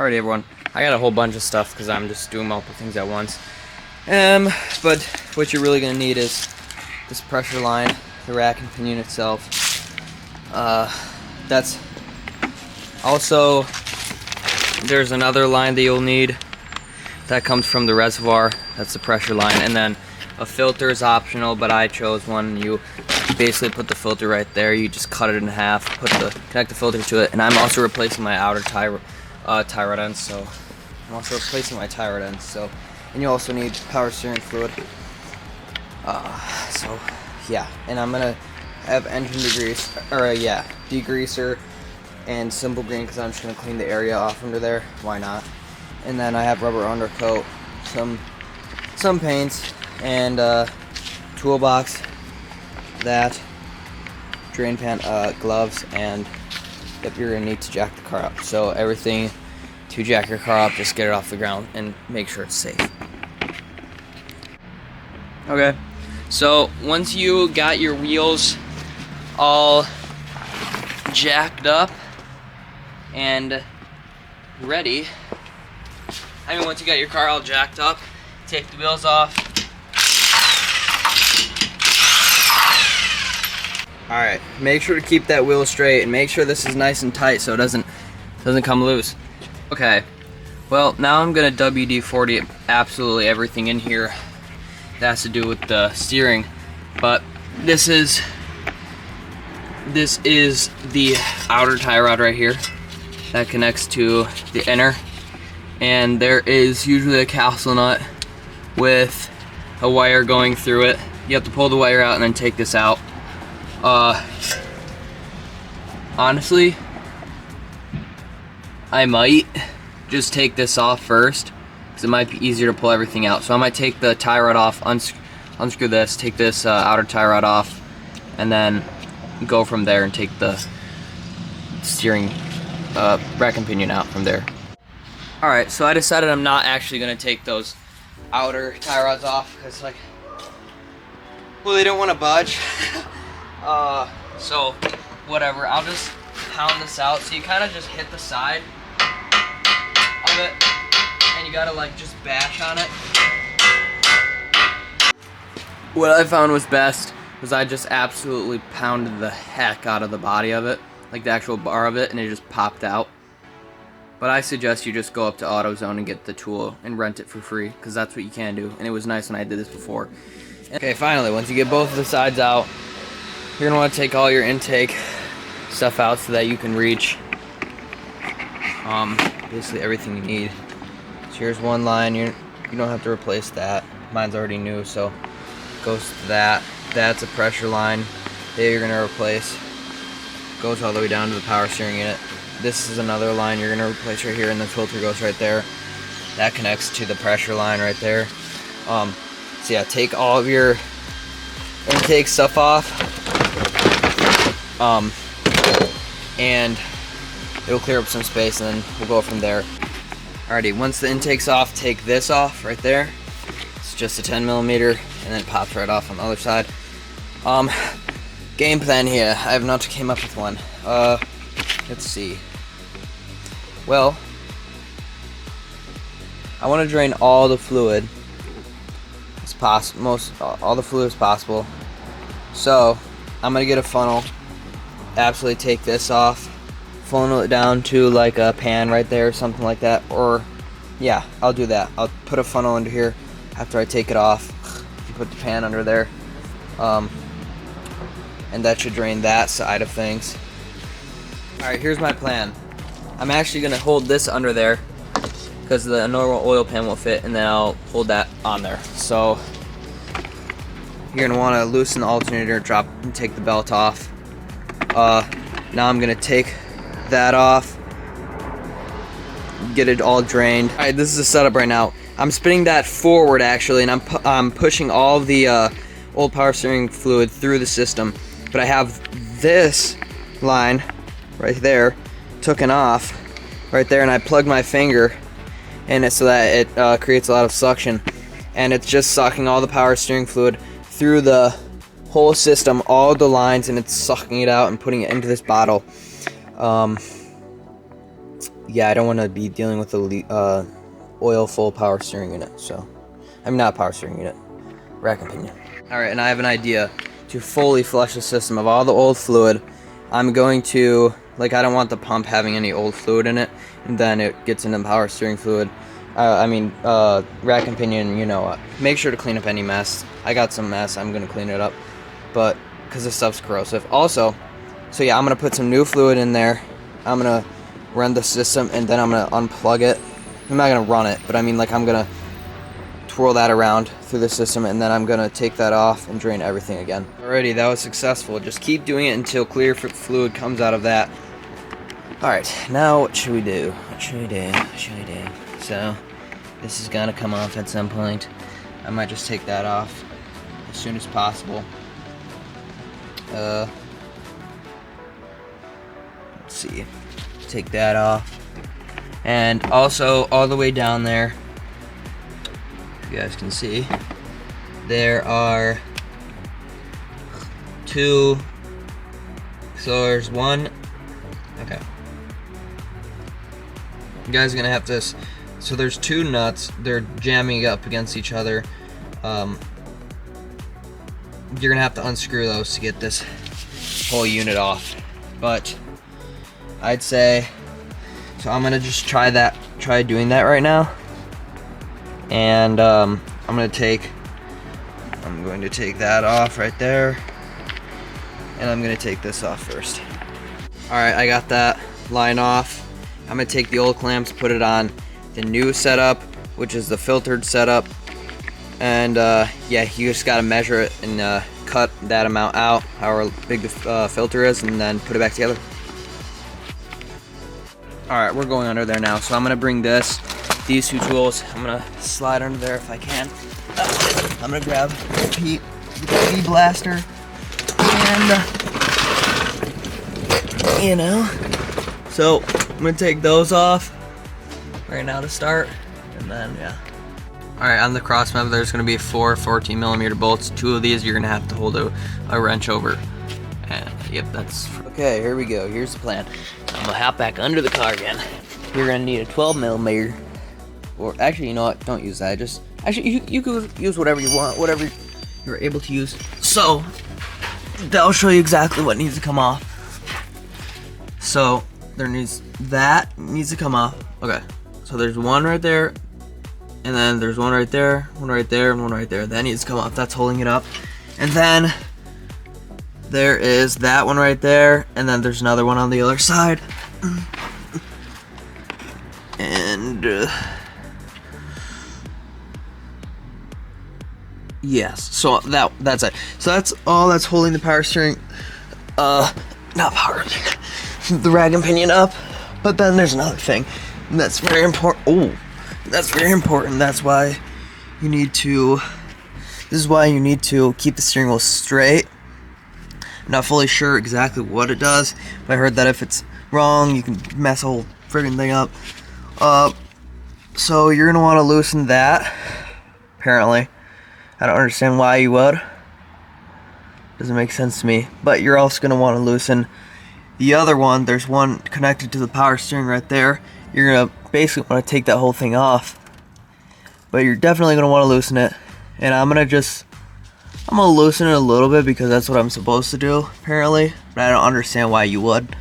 Alrighty everyone, I got a whole bunch of stuff because I'm just doing multiple things at once. But what you're really going to need is this pressure line, the rack and pinion itself. That's also, there's another line that you'll need that comes from the reservoir. That's the pressure line, and then a filter is optional, but I chose one. You basically put the filter right there. You just cut it in half, connect the filter to it, and I'm also replacing my outer tie rod ends. So I'm also replacing my tie rod ends. So, and you also need power steering fluid. So yeah, and I'm gonna have engine degreaser and simple green because I'm just gonna clean the area off under there. Why not? And then I have rubber undercoat, some paints, and toolbox, that drain pan, gloves, and yep, you're gonna need to jack the car up. So everything to jack your car up, just get it off the ground and make sure it's safe. Okay, so once you got your wheels all jacked up and ready, once you got your car all jacked up, take the wheels off. Alright, make sure to keep that wheel straight and make sure this is nice and tight so it doesn't come loose. Okay, well now I'm gonna WD-40 absolutely everything in here that has to do with the steering, but this is the outer tie rod right here that connects to the inner, and there is usually a castle nut with a wire going through it. You have to pull the wire out and then take this out. Honestly, I might just take this off first because it might be easier to pull everything out. So I might take the tie rod off, unscrew this, take this outer tie rod off, and then go from there and take the steering rack and pinion out from there. Alright, so I decided I'm not actually going to take those outer tie rods off because, like, well, they don't want to budge. So whatever, I'll just pound this out. So you kind of just hit the side of it and you gotta like just bash on it. What I found was best was I just absolutely pounded the heck out of the body of it, like the actual bar of it, and it just popped out. But I suggest you just go up to AutoZone and get the tool and rent it for free, because that's what you can do, and it was nice when I did this before. Okay, finally, once you get both of the sides out, you're going to want to take all your intake stuff out so that you can reach basically everything you need. So here's one line, you don't have to replace that. Mine's already new, so it goes to that. That's a pressure line that you're going to replace. Goes all the way down to the power steering unit. This is another line you're going to replace right here, and the filter goes right there. That connects to the pressure line right there. So yeah, take all of your intake stuff off, and it'll clear up some space, and then we'll go from there. Alrighty, once the intake's off, take this off right there. It's just a 10mm, and then it pops right off on the other side. Game plan here. I have not came up with one. Let's see. Well, I want to drain all the fluid as possible, all the fluid as possible. So I'm gonna get a funnel, absolutely take this off, funnel it down to like a pan right there or something like that, or yeah, I'll do that. I'll put a funnel under here after I take it off, put the pan under there, and that should drain that side of things. Alright, here's my plan. I'm actually gonna hold this under there because the normal oil pan will fit, and then I'll hold that on there. So you're gonna want to loosen the alternator, drop and take the belt off. Now I'm gonna take that off, get it all drained. Alright, this is the setup right now. I'm spinning that forward actually, and I'm pushing all of the old power steering fluid through the system. But I have this line right there taken off right there, and I plug my finger in it so that it creates a lot of suction, and it's just sucking all the power steering fluid through the whole system, all the lines, and it's sucking it out and putting it into this bottle. yeah, I don't want to be dealing with a oil-full power steering unit. So, I mean, not power steering unit, rack and pinion. All right, and I have an idea to fully flush the system of all the old fluid. I'm going to, like, I don't want the pump having any old fluid in it, and then it gets into power steering fluid. Rack and pinion, you know what. Make sure to clean up any mess. I got some mess, I'm gonna clean it up, but, because this stuff's corrosive. Also, so yeah, I'm gonna put some new fluid in there. I'm gonna run the system, and then I'm gonna unplug it. I'm not gonna run it, but I mean, like, I'm gonna twirl that around through the system, and then I'm gonna take that off and drain everything again. Alrighty, that was successful. Just keep doing it until clear fluid comes out of that. Alright, now what should we do? So, this is gonna come off at some point. I might just take that off as soon as possible. Let's see. Take that off. And also, all the way down there, you guys can see, there are two, so there's one, okay. You guys are gonna have this, so there's two nuts, they're jamming up against each other. You're gonna have to unscrew those to get this whole unit off. But I'd say, so I'm gonna just try doing that right now. And I'm going to take that off right there, and I'm going to take this off first. Alright, I got that line off. I'm going to take the old clamps, put it on the new setup, which is the filtered setup, and yeah, you just got to measure it and cut that amount out, however big the filter is, and then put it back together. Alright, we're going under there now, so I'm going to bring these two tools, I'm gonna slide under there if I can. I'm gonna grab the P blaster, and you know, so I'm gonna take those off right now to start, and then yeah. All right, on the cross member, there's gonna be 4 14mm bolts. 2 of these you're gonna have to hold a wrench over, and yep, that's okay. Here we go. Here's the plan. I'm gonna hop back under the car again. You're gonna need a 12mm. Or actually, you know what? Don't use that. Just actually, you could use whatever you want, whatever you're able to use. So that'll show you exactly what needs to come off. So that needs to come off. Okay. So there's one right there, and then there's one right there, one right there, and one right there. That needs to come off. That's holding it up. And then there is that one right there, and then there's another one on the other side. And yes, so that's it. So that's all that's holding the power steering, not power, the rag and pinion up. But then there's another thing, and that's very important. Oh, that's very important. That's why you need to, this is why you need to keep the steering wheel straight. I'm not fully sure exactly what it does, but I heard that if it's wrong, you can mess the whole friggin' thing up. So you're gonna want to loosen that, apparently. I don't understand why you would. Doesn't make sense to me. But you're also going to want to loosen the other one. There's one connected to the power steering right there. You're going to basically want to take that whole thing off. But you're definitely going to want to loosen it. And I'm going to loosen it a little bit because that's what I'm supposed to do, apparently. But I don't understand why you would.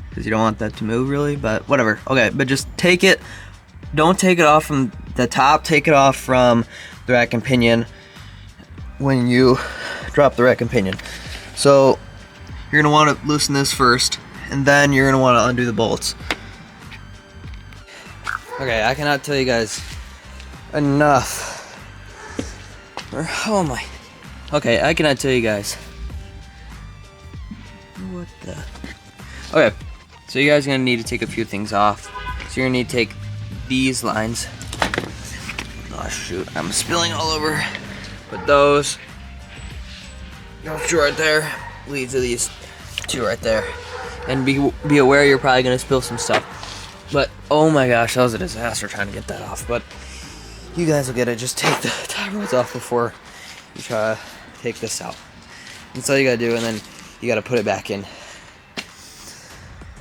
Because you don't want that to move, really. But whatever. Okay, but just take it. Don't take it off from the top. Take it off from the rack and pinion when you drop the rack and pinion. So you're gonna want to loosen this first, and then you're gonna want to undo the bolts. Okay, I cannot tell you guys enough. Oh my. Okay, I cannot tell you guys. What the? Okay, so you guys are gonna need to take a few things off. So you're gonna need to take these lines. Oh shoot, I'm spilling all over. But those two right there lead to these two right there. And be aware you're probably gonna spill some stuff. But oh my gosh, that was a disaster trying to get that off. But you guys will get it. Just take the tie rods off before you try to take this out. That's all you gotta do, and then you gotta put it back in.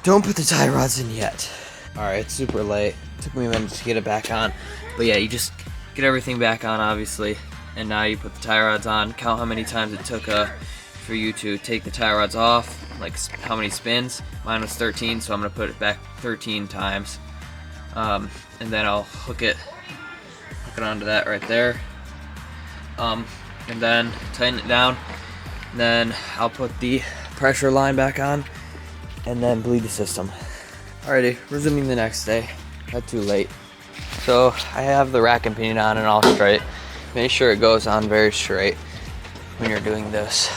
Don't put the tie rods in yet. Alright, it's super late. Took me a minute to get it back on. But yeah, you just get everything back on, obviously. And now you put the tie rods on. Count how many times it took for you to take the tie rods off. Like how many spins. Mine was 13, so I'm going to put it back 13 times. And then I'll hook it onto that right there. And then tighten it down. And then I'll put the pressure line back on. And then bleed the system. Alrighty, resuming the next day. Not too late. So I have the rack and pinion on and all straight. Make sure it goes on very straight when you're doing this.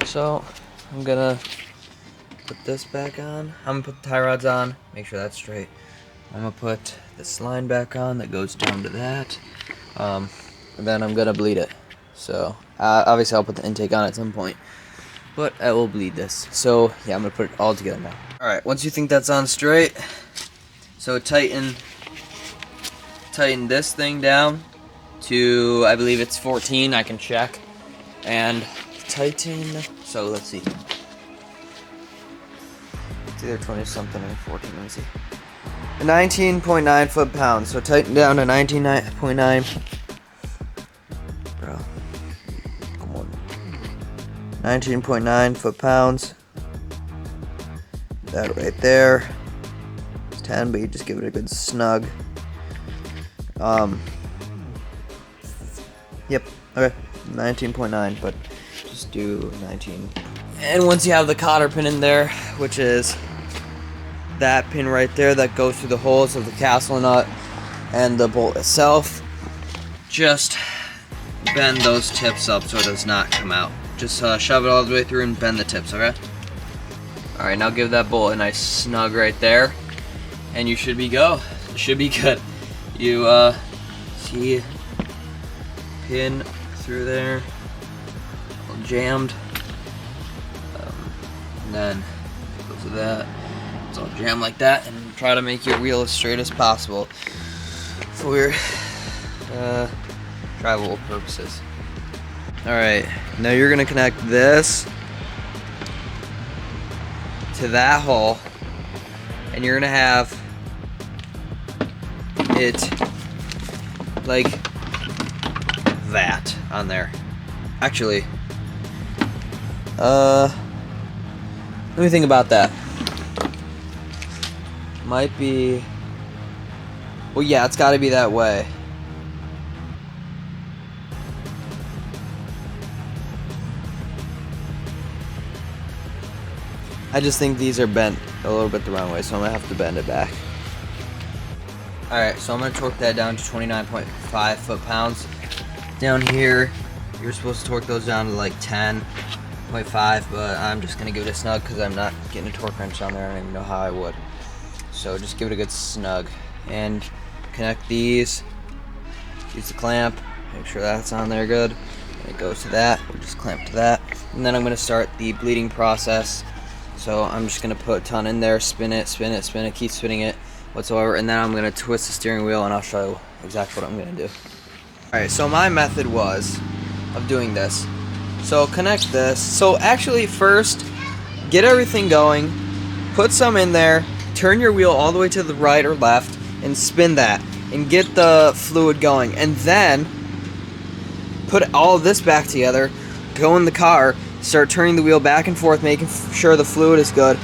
So I'm gonna put this back on. I'm gonna put the tie rods on. Make sure that's straight. I'm gonna put this line back on that goes down to that. And then I'm gonna bleed it. So obviously I'll put the intake on at some point, but I will bleed this. So yeah, I'm gonna put it all together now. Alright, once you think that's on straight, so tighten this thing down to, I believe it's 14, I can check. And tighten, so let's see. It's either 20 something or 14, let me see. 19.9 foot-pounds, so tighten down to 19.9. Bro, come on. 19.9 foot-pounds. That right there. It's 10, but you just give it a good snug. Yep, okay, 19.9, but just do 19. And once you have the cotter pin in there, which is that pin right there that goes through the holes of the castle nut and the bolt itself, just bend those tips up so it does not come out. Just shove it all the way through and bend the tips, okay? Alright, now give that bolt a nice snug right there, and you should be good. You see pin through there, all jammed, and then goes to that. It's all jammed like that, and try to make your wheel as straight as possible for your travel purposes. Alright, now you're gonna connect this to that hole, and you're gonna have it like that on there. Actually, let me think about that. Might be, well, yeah, it's got to be that way. I just think these are bent a little bit the wrong way, so I'm gonna have to bend it back. Alright, so I'm gonna torque that down to 29.5 foot-pounds. Down here, you're supposed to torque those down to like 10.5, but I'm just gonna give it a snug because I'm not getting a torque wrench on there. I don't even know how I would. So just give it a good snug. And connect these. Use the clamp. Make sure that's on there good. And it goes to that. We'll just clamp to that. And then I'm gonna start the bleeding process. So I'm just gonna put a ton in there, spin it, keep spinning it whatsoever, and then I'm gonna twist the steering wheel and I'll show you exactly what I'm gonna do. Alright, so my method of doing this. So connect this. So actually first, get everything going, put some in there, turn your wheel all the way to the right or left, and spin that, and get the fluid going. And then, put all of this back together, go in the car, start turning the wheel back and forth, making sure the fluid is good,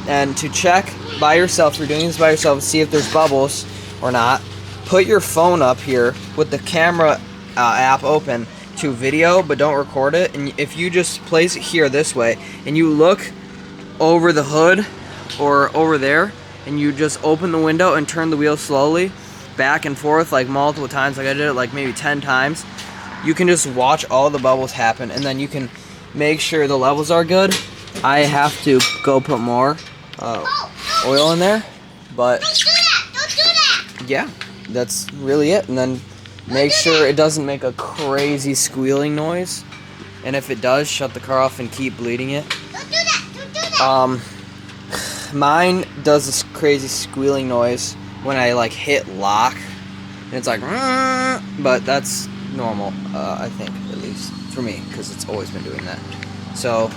and to check by yourself, if you're doing this by yourself, see if there's bubbles or not. Put your phone up here with the camera app open to video, but don't record it. And if you just place it here this way, and you look over the hood or over there, and you just open the window and turn the wheel slowly back and forth like multiple times, like I did it like maybe 10 times, you can just watch all the bubbles happen, and then you can make sure the levels are good. I have to go put more oil in there, but Don't do that! Yeah, that's really it. And then make sure it doesn't make a crazy squealing noise, and if it does, shut the car off and keep bleeding it. Don't do that! Mine does this crazy squealing noise when I like hit lock, and it's like, but that's normal, I think, at least for me, because it's always been doing that. So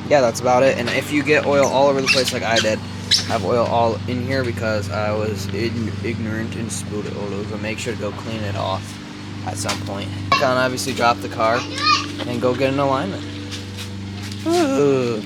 yeah, that's about it. And if you get oil all over the place like I did, have oil all in here because I was ignorant and spilled it all over. Make sure to go clean it off at some point. Obviously drop the car and go get an alignment. Ooh.